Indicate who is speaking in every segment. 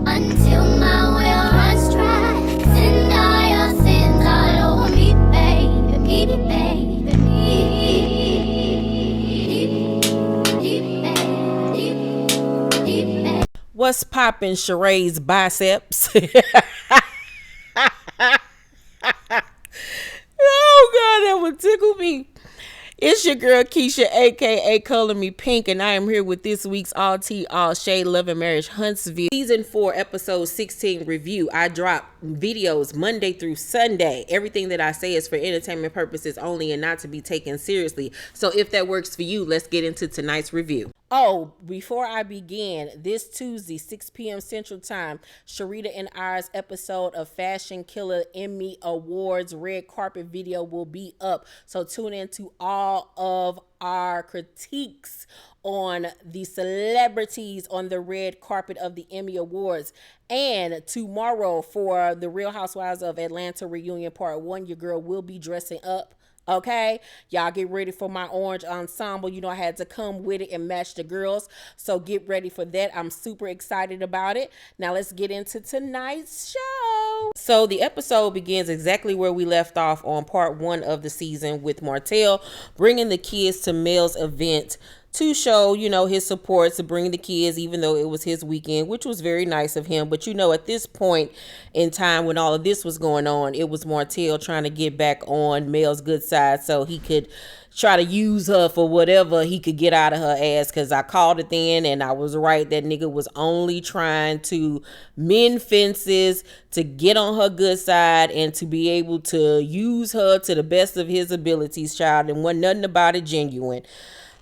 Speaker 1: until my well runs dry. Send all your sins all over me, baby, baby.
Speaker 2: What's poppin', Sheree's biceps? Oh God, that would tickle me. It's your girl Keisha, aka Color Me Pynk, and I am here with this week's All Tea, All Shade, Love and Marriage Huntsville Season 4, Episode 16 review. I drop videos Monday through Sunday. Everything that I say is for entertainment purposes only and not to be taken seriously. So if that works for you, let's get into tonight's review. Oh, before I begin, this Tuesday, 6 p.m. Central Time, Sharita and I's episode of Fashion Killer Emmy Awards red carpet video will be up. So tune in to all of our critiques on the celebrities on the red carpet of the Emmy Awards. And tomorrow for the Real Housewives of Atlanta reunion part 1, your girl will be dressing up. Okay, y'all get ready for my orange ensemble. You know, I had to come with it and match the girls. So get ready for that. I'm super excited about it. Now let's get into tonight's show. So the episode begins exactly where we left off on part 1 of the season, with Martell bringing the kids to Mel's event to show, you know, his support, to bring the kids, even though it was his weekend, which was very nice of him. But, you know, at this point in time when all of this was going on, it was Martell trying to get back on Mel's good side so he could try to use her for whatever he could get out of her ass. Because I called it then, and I was right. That nigga was only trying to mend fences, to get on her good side, and to be able to use her to the best of his abilities, child. And wasn't nothing about it genuine.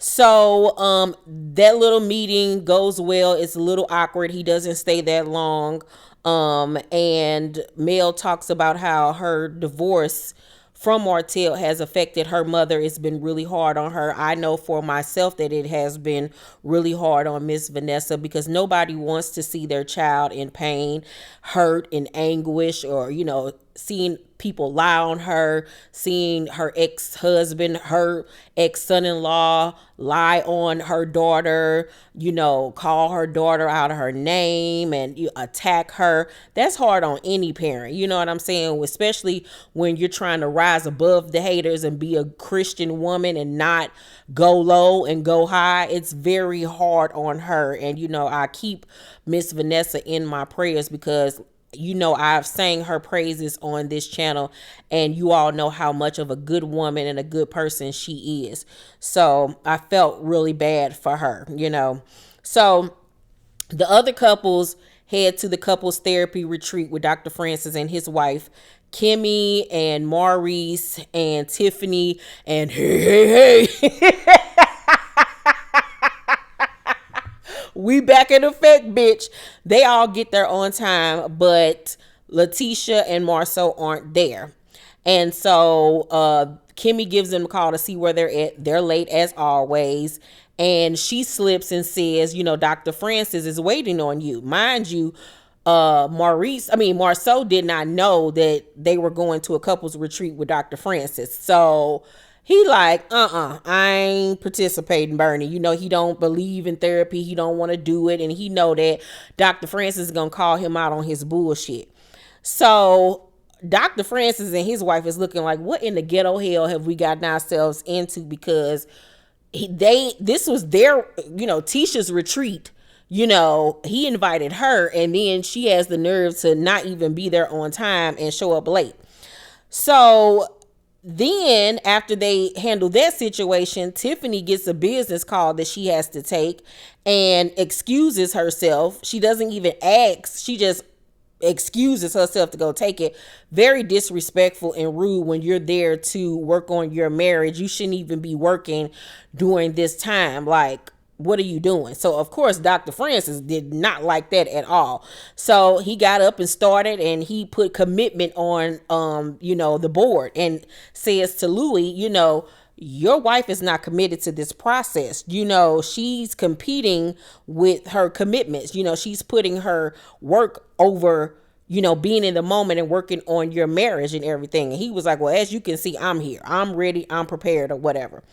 Speaker 2: So that little meeting goes well. It's a little awkward. He doesn't stay that long. And Mel talks about how her divorce from Martell has affected her mother. It's been really hard on her. I know for myself that it has been really hard on Miss Vanessa, because nobody wants to see their child in pain, hurt, in anguish, or, you know, seeing people lie on her, seeing her ex-husband, her ex-son-in-law lie on her daughter, you know, call her daughter out of her name and attack her. That's hard on any parent, you know what I'm saying? Especially when you're trying to rise above the haters and be a Christian woman and not go low and go high. It's very hard on her. And, you know, I keep Miss Vanessa in my prayers, because you know, I've sang her praises on this channel, and you all know how much of a good woman and a good person she is. So I felt really bad for her, you know. So the other couples head to the couples therapy retreat with Dr. Francis and his wife, Kimmy, and Maurice, and Tiffany, and hey. We back in effect, bitch. They all get there on time, but Letitia and Marceau aren't there. And so Kimmy gives them a call to see where they're at. They're late as always. And she slips and says, you know, Dr. Francis is waiting on you. Mind you, Marceau did not know that they were going to a couples retreat with Dr. Francis. So he like, I ain't participating, Bernie. You know, he don't believe in therapy. He don't want to do it. And he know that Dr. Francis is going to call him out on his bullshit. So Dr. Francis and his wife is looking like, what in the ghetto hell have we gotten ourselves into? Because this was their, you know, Tisha's retreat. You know, he invited her, and then she has the nerve to not even be there on time and show up late. So then after they handle that situation, Tiffany gets a business call that she has to take and excuses herself. She doesn't even ask. She just excuses herself to go take it. Very disrespectful and rude when you're there to work on your marriage. You shouldn't even be working during this time. Like, what are you doing? So of course Dr. Francis did not like that at all. So he got up and started, and he put commitment on you know, the board, and says to Louis, you know, your wife is not committed to this process. You know, she's competing with her commitments. You know, she's putting her work over, you know, being in the moment and working on your marriage and everything. And he was like, well, as you can see, I'm here, I'm ready, I'm prepared, or whatever.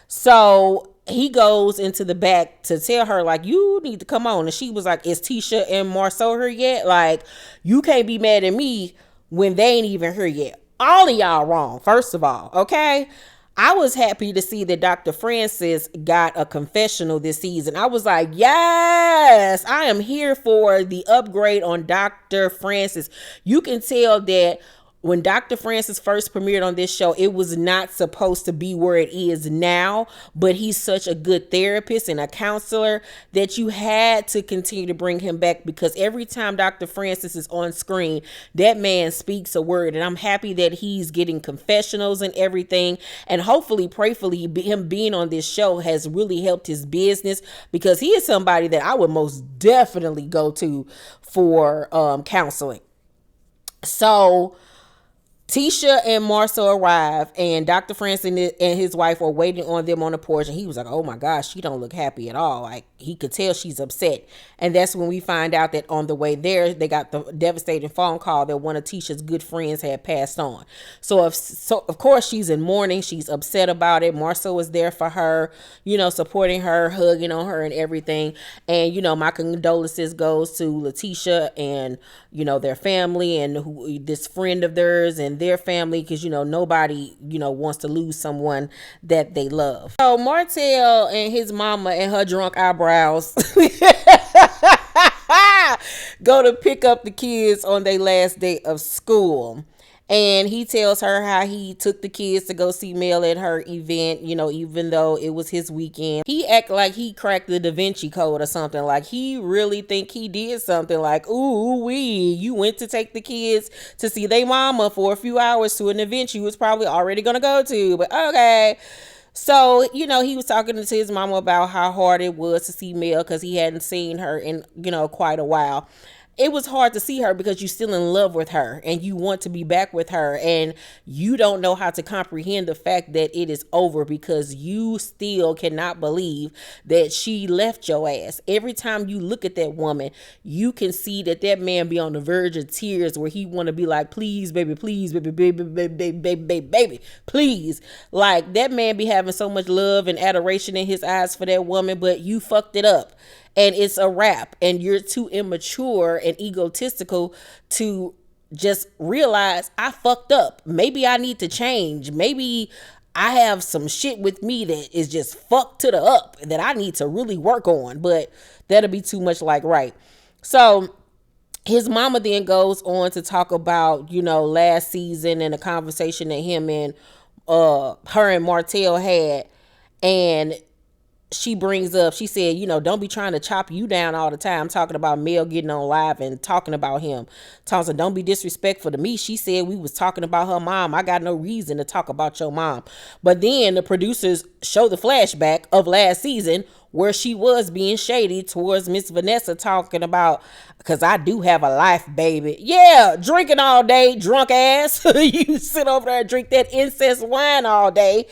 Speaker 2: So he goes into the back to tell her, like, you need to come on. And she was like, is Tisha and Marceau here yet? Like, you can't be mad at me when they ain't even here yet. All of y'all wrong, first of all, okay? I was happy to see that Dr. Francis got a confessional this season. I was like, yes, I am here for the upgrade on Dr. Francis. You can tell that when Dr. Francis first premiered on this show, it was not supposed to be where it is now, but he's such a good therapist and a counselor that you had to continue to bring him back, because every time Dr. Francis is on screen, that man speaks a word. And I'm happy that he's getting confessionals and everything. And hopefully, prayerfully, him being on this show has really helped his business, because he is somebody that I would most definitely go to for counseling. So Tisha and Marceau arrive, and Dr. Francis and his wife are waiting on them on the porch, and he was like, oh my gosh, she don't look happy at all. Like, he could tell she's upset. And that's when we find out that on the way there, they got the devastating phone call that one of Tisha's good friends had passed on. So of course she's in mourning. She's upset about it. Marceau was there for her, supporting her, hugging on her and everything. And, my condolences goes to Letitia and, their family and this friend of theirs and their family, because nobody wants to lose someone that they love. So Martell and his mama and her drunk eyebrows go to pick up the kids on their last day of school. And he tells her how he took the kids to go see Mel at her event, even though it was his weekend. He act like he cracked the Da Vinci Code or something. Like, he really think he did something. Like, you went to take the kids to see their mama for a few hours to an event you was probably already going to go to. But okay. So, he was talking to his mama about how hard it was to see Mel, because he hadn't seen her in, quite a while. It was hard to see her because you're still in love with her and you want to be back with her, and you don't know how to comprehend the fact that it is over, because you still cannot believe that she left your ass. Every time you look at that woman, you can see that man be on the verge of tears, where he want to be like, please, baby, please, baby, baby, baby, baby, baby, baby, please. Like, that man be having so much love and adoration in his eyes for that woman, but you fucked it up. And it's a wrap, and you're too immature and egotistical to just realize, I fucked up. Maybe I need to change. Maybe I have some shit with me that is just fucked to the up that I need to really work on, but that'll be too much like right. So his mama then goes on to talk about, last season and a conversation that him and her and Martell had. And she brings up, she said, don't be trying to chop you down all the time, talking about Mel getting on live and talking about him. Thompson, don't be disrespectful to me. She said we was talking about her mom. I got no reason to talk about your mom. But then the producers show the flashback of last season where she was being shady towards Miss Vanessa, talking about, because I do have a life, baby. Yeah, drinking all day, drunk ass. You sit over there and drink that incest wine all day.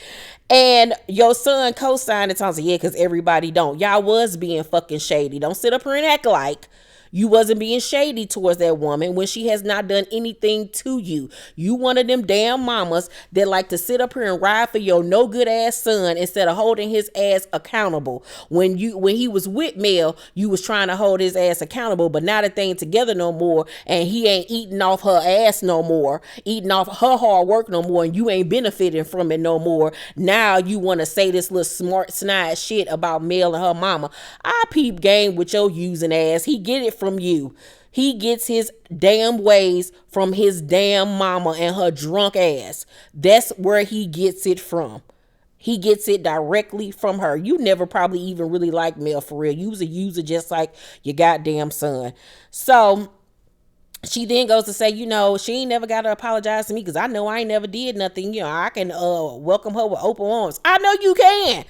Speaker 2: And your son co-signed it. Yeah, because everybody don't. Y'all was being fucking shady. Don't sit up here and act like you wasn't being shady towards that woman when she has not done anything to you. You one of them damn mamas that like to sit up here and ride for your no good ass son instead of holding his ass accountable. When he was with Mel, you was trying to hold his ass accountable, but now that they ain't together no more and he ain't eating off her ass no more, eating off her hard work no more, and you ain't benefiting from it no more. Now you want to say this little smart snide shit about Mel and her mama. I peep game with your using ass. He get it from you. He gets his damn ways from his damn mama and her drunk ass. That's where he gets it from. He gets it directly from her. You never probably even really liked Mel for real. You was a user just like your goddamn son. So she then goes to say, she ain't never got to apologize to me because I know I ain't never did nothing. I can welcome her with open arms. I know you can.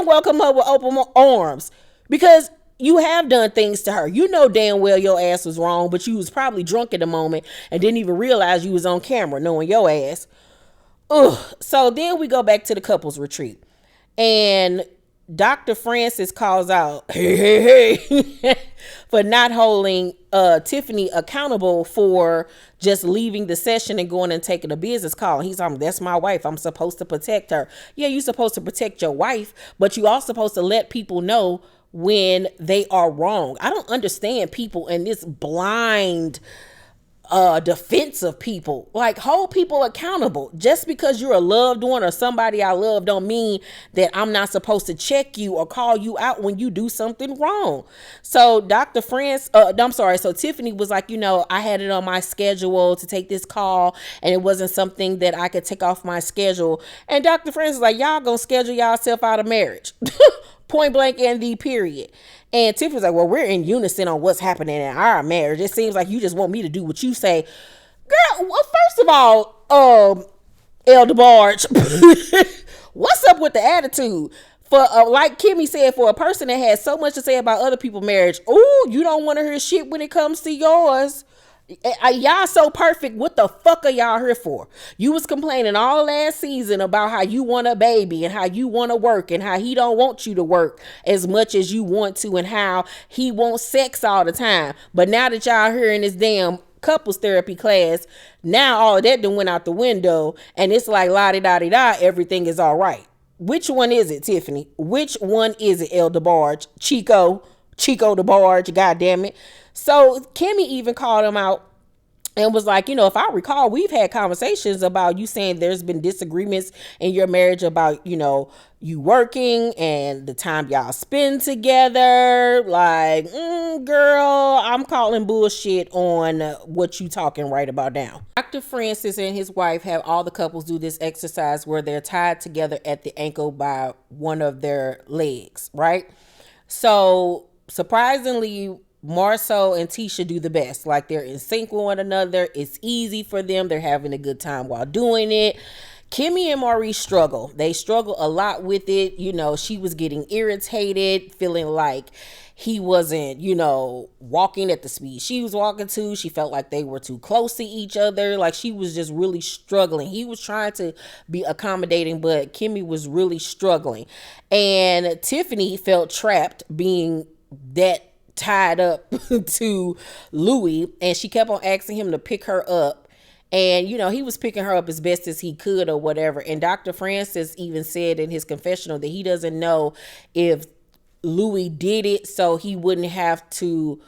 Speaker 2: Welcome her with open arms, because you have done things to her. You know damn well your ass was wrong, but you was probably drunk at the moment and didn't even realize you was on camera knowing your ass. Ugh. So then we go back to the couples retreat. And Dr. Francis calls out, hey, for not holding Tiffany accountable for just leaving the session and going and taking a business call. And he's like, that's my wife. I'm supposed to protect her. Yeah, you're supposed to protect your wife, but you are supposed to let people know when they are wrong. I don't understand people in this blind defense of people. Like, hold people accountable. Just because you're a loved one or somebody I love don't mean that I'm not supposed to check you or call you out when you do something wrong. So so Tiffany was like, I had it on my schedule to take this call and it wasn't something that I could take off my schedule. And Dr. Francis was like, y'all gonna schedule y'allself out of marriage. Point blank and the period. And Tiffany's like, well, we're in unison on what's happening in our marriage. It seems like you just want me to do what you say. Girl, well, first of all, Elder Barge, what's up with the attitude? For like Kimmy said, for a person that has so much to say about other people's marriage, ooh, you don't want to hear shit when it comes to yours. Y'all so perfect. What the fuck are y'all here for? You was complaining all last season about how you want a baby and how you want to work and how he don't want you to work as much as you want to and how he wants sex all the time. But now that y'all here in this damn couples therapy class, now all of that done went out the window and it's like la-di-da-di-da, everything is all right. Which one is it, Tiffany? Which one is it, Elder Barge? Chico the Barge, god damn it. So Kimmy even called him out and was like, if I recall, we've had conversations about you saying there's been disagreements in your marriage about, you working and the time y'all spend together. Like, girl, I'm calling bullshit on what you talking right about now. Dr. Francis and his wife have all the couples do this exercise where they're tied together at the ankle by one of their legs, right? So surprisingly, Marceau and Tisha do the best. Like, they're in sync with one another. It's easy for them. They're having a good time while doing it. Kimmy and Maurice struggle. They struggle a lot with it. She was getting irritated, feeling like he wasn't, walking at the speed she was walking to. She felt like they were too close to each other. Like, she was just really struggling. He was trying to be accommodating, but Kimmy was really struggling. And Tiffany felt trapped being that tied up to Louis, and she kept on asking him to pick her up. And, he was picking her up as best as he could or whatever. And Dr. Francis even said in his confessional that he doesn't know if Louis did it so he wouldn't have to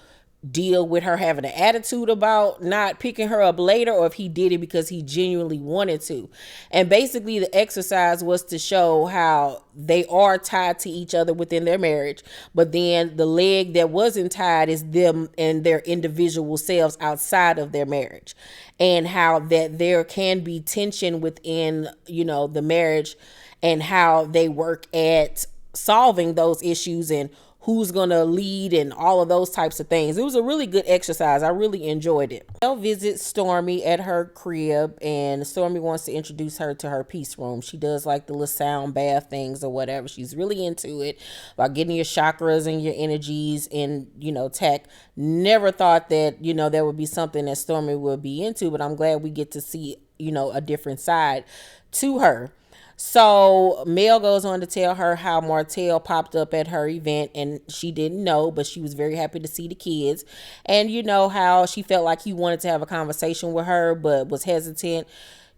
Speaker 2: deal with her having an attitude about not picking her up later, or if he did it because he genuinely wanted to. And basically the exercise was to show how they are tied to each other within their marriage, but then the leg that wasn't tied is them and their individual selves outside of their marriage, and how that there can be tension within, the marriage, and how they work at solving those issues and who's going to lead and all of those types of things. It was a really good exercise. I really enjoyed it. They'll visit Stormy at her crib, and Stormy wants to introduce her to her peace room. She does like the little sound bath things or whatever. She's really into it, about getting your chakras and your energies and, tech. Never thought that, that would be something that Stormy would be into, but I'm glad we get to see, a different side to her. So Mel goes on to tell her how Martell popped up at her event and she didn't know, but she was very happy to see the kids. And how she felt like he wanted to have a conversation with her, but was hesitant.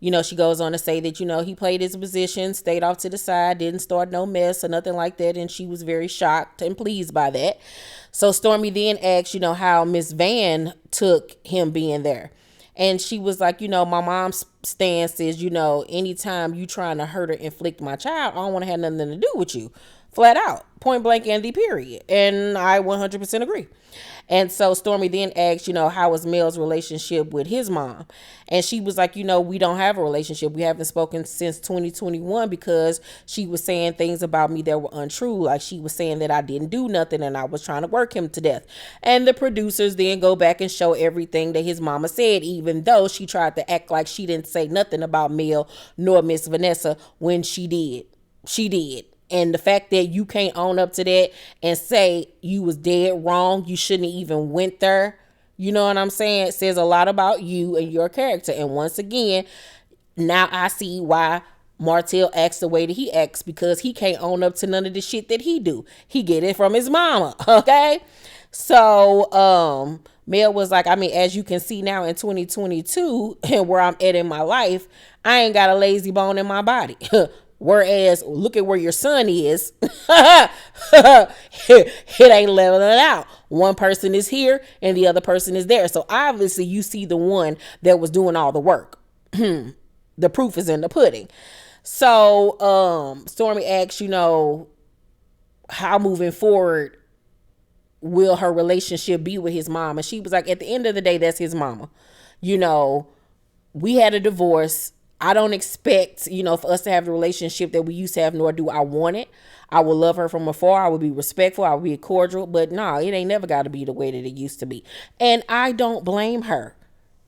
Speaker 2: She goes on to say that, he played his position, stayed off to the side, didn't start no mess or nothing like that. And she was very shocked and pleased by that. So Stormy then asked, how Miss Van took him being there. And she was like, my mom's stance is, anytime you trying to hurt or inflict my child, I don't want to have nothing to do with you. Flat out. Point blank and the period. And I 100% agree. And so Stormy then asked, how was Mel's relationship with his mom? And she was like, we don't have a relationship. We haven't spoken since 2021 because she was saying things about me that were untrue. Like, she was saying that I didn't do nothing and I was trying to work him to death. And the producers then go back and show everything that his mama said, even though she tried to act like she didn't say nothing about Mel nor Miss Vanessa when she did. She did. And the fact that you can't own up to that and say you was dead wrong, you shouldn't even went there, you know what I'm saying, it says a lot about you and your character. And once again, now I see why Martell acts the way that he acts because he can't own up to none of the shit that he do. He get it from his mama. Okay. So, Mel was like, I mean, as you can see now in 2022 and where I'm at in my life, I ain't got a lazy bone in my body. Whereas, look at where your son is. It ain't leveling out. One person is here and the other person is there. So obviously you see the one that was doing all the work. The proof is in the pudding. So Stormy asks, how moving forward will her relationship be with his mom? And she was like, at the end of the day, that's his mama. We had a divorce. I don't expect, for us to have the relationship that we used to have, nor do I want it. I will love her from afar. I will be respectful. I will be cordial. But no, it ain't never got to be the way that it used to be. And I don't blame her.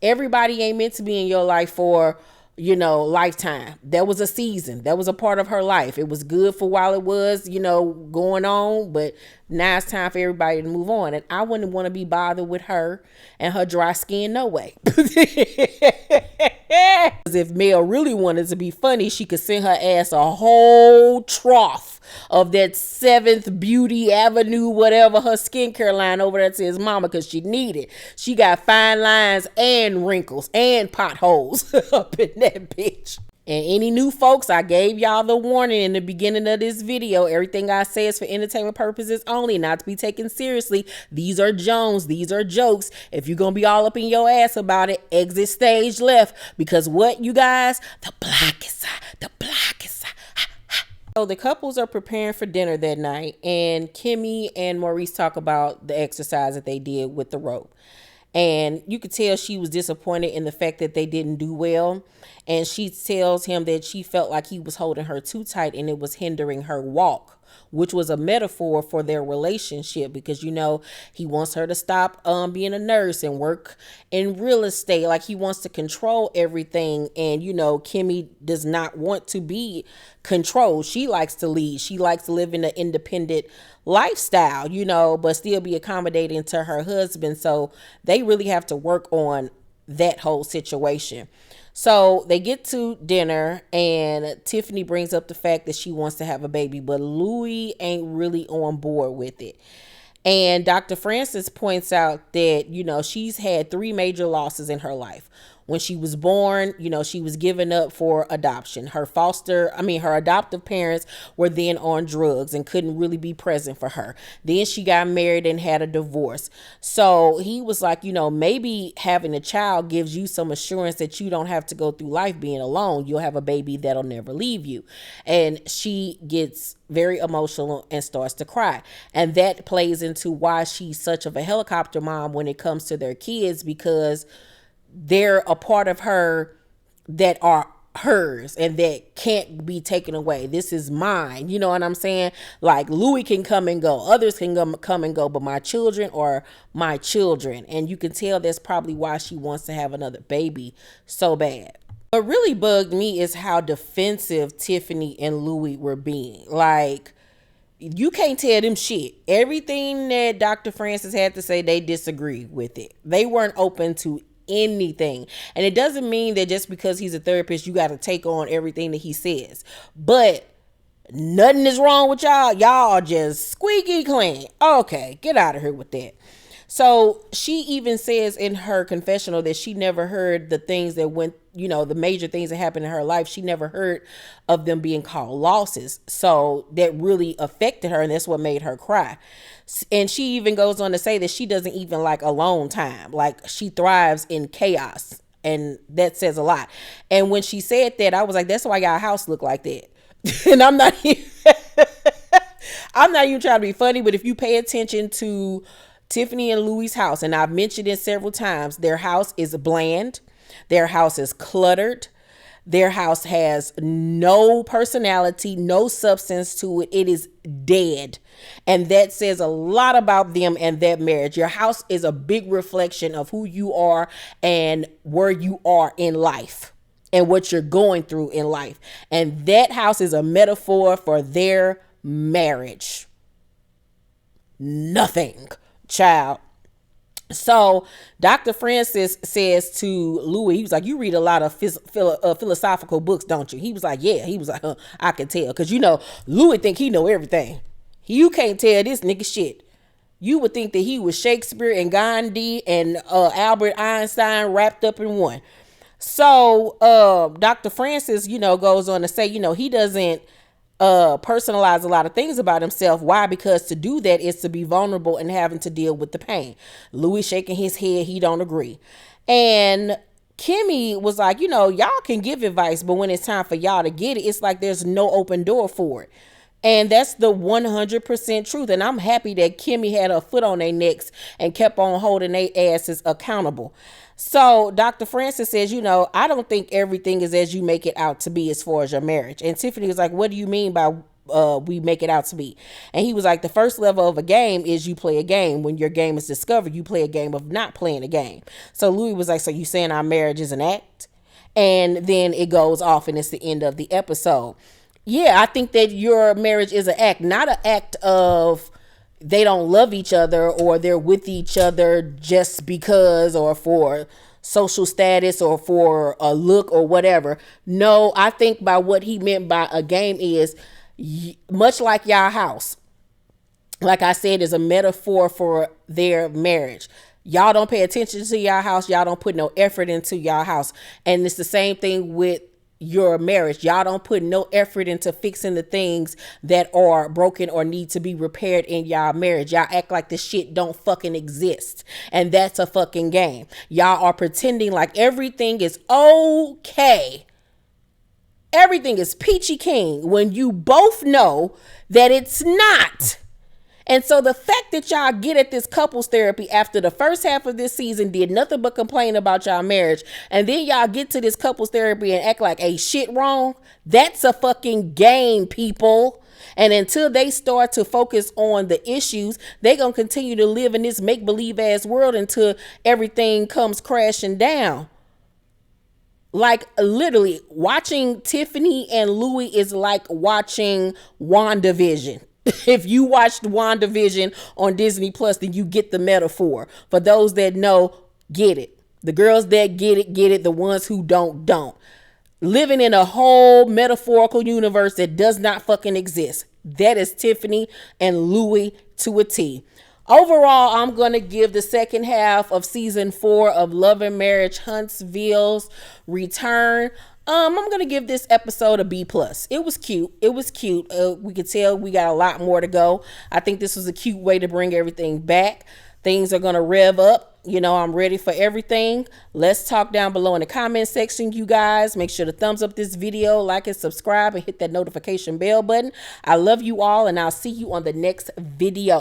Speaker 2: Everybody ain't meant to be in your life for, lifetime. That was a season. That was a part of her life. It was good for while it was, going on. But now it's time for everybody to move on. And I wouldn't want to be bothered with her and her dry skin. No way. If Mel really wanted to be funny, she could send her ass a whole trough of that 7th Beauty Avenue, whatever her skincare line over there to his mama, because she needed. She got fine lines and wrinkles and potholes up in that bitch. And any new folks, I gave y'all the warning in the beginning of this video. Everything I say is for entertainment purposes only, not to be taken seriously. These are Jones. These are jokes. If you're going to be all up in your ass about it, exit stage left. Because what, you guys? The blackest side. The blackest side. So the couples are preparing for dinner that night. And Kimmy and Maurice talk about the exercise that they did with the rope. And you could tell she was disappointed in the fact that they didn't do well. And she tells him that she felt like he was holding her too tight and it was hindering her walk, which was a metaphor for their relationship because, he wants her to stop being a nurse and work in real estate. Like he wants to control everything. And, Kimmy does not want to be controlled. She likes to lead. She likes to live in an independent lifestyle, but still be accommodating to her husband. So they really have to work on that whole situation. So they get to dinner and Tiffany brings up the fact that she wants to have a baby, but Louis ain't really on board with it. And Dr. Francis points out that, she's had 3 major losses in her life. When she was born, she was given up for adoption. Her adoptive parents were then on drugs and couldn't really be present for her. Then she got married and had a divorce. So he was like, maybe having a child gives you some assurance that you don't have to go through life being alone. You'll have a baby that'll never leave you. And she gets very emotional and starts to cry. And that plays into why she's such of a helicopter mom when it comes to their kids, because they're a part of her that are hers and that can't be taken away. This is mine. You know what I'm saying? Like Louis can come and go. Others can come and go, but my children are my children. And you can tell that's probably why she wants to have another baby so bad. What really bugged me is how defensive Tiffany and Louis were being. Like, you can't tell them shit. Everything that Dr. Francis had to say, they disagree with it. They weren't open to anything. And it doesn't mean that just because he's a therapist, you got to take on everything that he says. But nothing is wrong with y'all. Y'all are just squeaky clean. Okay, get out of here with that. So she even says in her confessional that she never heard the things that went, the major things that happened in her life. She never heard of them being called losses. So that really affected her, and that's what made her cry. And she even goes on to say that she doesn't even like alone time. Like, she thrives in chaos, and that says a lot. And when she said that, I was like, that's why y'all house look like that. And I'm not even trying to be funny, but if you pay attention to Tiffany and Louis' house, and I've mentioned it several times, their house is bland. Their house is cluttered. Their house has no personality, no substance to it. It is dead. And that says a lot about them and that marriage. Your house is a big reflection of who you are and where you are in life and what you're going through in life. And that house is a metaphor for their marriage. Nothing, child. So Dr. Francis says to Louis, he was like, you read a lot of philosophical books, don't you? He was like, yeah. He was like, I can tell. Because, you know, Louis think he know everything. You can't tell this nigga shit. You would think that he was Shakespeare and Gandhi and Albert Einstein wrapped up in one. So Dr. Francis, you know, goes on to say, you know, he doesn't personalize a lot of things about himself. Why? Because to do that is to be vulnerable and having to deal with the pain. Louis shaking his head, he don't agree. And Kimmy was like, you know, y'all can give advice, but when it's time for y'all to get it, it's like there's no open door for it. And that's the 100% truth. And I'm happy that Kimmy had her foot on their necks and kept on holding their asses accountable. So Dr. Francis says, you know, I don't think everything is as you make it out to be as far as your marriage. And Tiffany was like, what do you mean by we make it out to be? And he was like, the first level of a game is you play a game. When your game is discovered, you play a game of not playing a game. So Louis was like, so you saying our marriage is an act? And then it goes off and it's the end of the episode. Yeah, I think that your marriage is an act, not an act of they don't love each other or they're with each other just because or for social status or for a look or whatever. No, I think by what he meant by a game is much like y'all house. Like I said, is a metaphor for their marriage. Y'all don't pay attention to y'all house. Y'all don't put no effort into y'all house. And it's the same thing with your marriage. Y'all don't put no effort into fixing the things that are broken or need to be repaired in y'all marriage. Y'all act like this shit don't fucking exist. And that's a fucking game. Y'all are pretending like everything is okay. Everything is peachy keen when you both know that it's not. And so the fact that y'all get at this couples therapy after the first half of this season did nothing but complain about y'all marriage, and then y'all get to this couples therapy and act like ain't shit wrong, that's a fucking game, people. And until they start to focus on the issues, they gonna continue to live in this make-believe ass world until everything comes crashing down. Like literally watching Tiffany and Louis is like watching WandaVision. If you watched WandaVision on Disney Plus, then you get the metaphor. For those that know, get it. The girls that get it, get it. The ones who don't. Living in a whole metaphorical universe that does not fucking exist. That is Tiffany and Louis to a T. Overall, I'm going to give the second half of season 4 of Love and Marriage Huntsville's return. I'm going to give this episode a B+. It was cute. We could tell we got a lot more to go. I think this was a cute way to bring everything back. Things are going to rev up. You know, I'm ready for everything. Let's talk down below in the comment section, you guys. Make sure to thumbs up this video, like and subscribe, and hit that notification bell button. I love you all, and I'll see you on the next video.